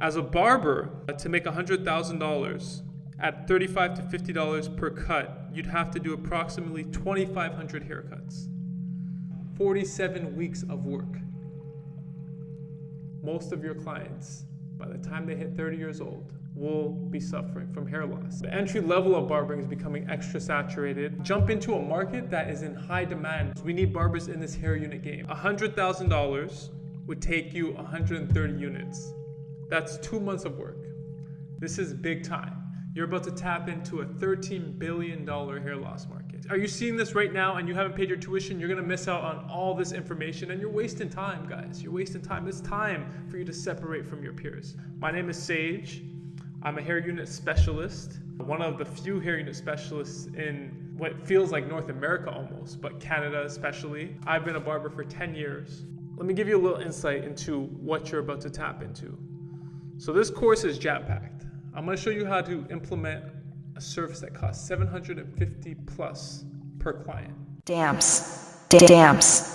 As a barber, to make $100,000 at $35 to $50 per cut, you'd have to do approximately 2,500 haircuts. 47 weeks of work. Most of your clients, by the time they hit 30 years old, will be suffering from hair loss. The entry level of barbering is becoming extra saturated. Jump into a market that is in high demand. We need barbers in this hair unit game. $100,000 would take you 130 units. That's 2 months of work. This is big time. You're about to tap into a $13 billion hair loss market. Are you seeing this right now and you haven't paid your tuition? You're gonna miss out on all this information and you're wasting time, guys. You're wasting time. It's time for you to separate from your peers. My name is Sage. I'm a hair unit specialist, one of the few hair unit specialists in what feels like North America almost, but Canada especially. I've been a barber for 10 years. Let me give you a little insight into what you're about to tap into. So this course is jam-packed. I'm gonna show you how to implement a service that costs $750 plus per client. Damps.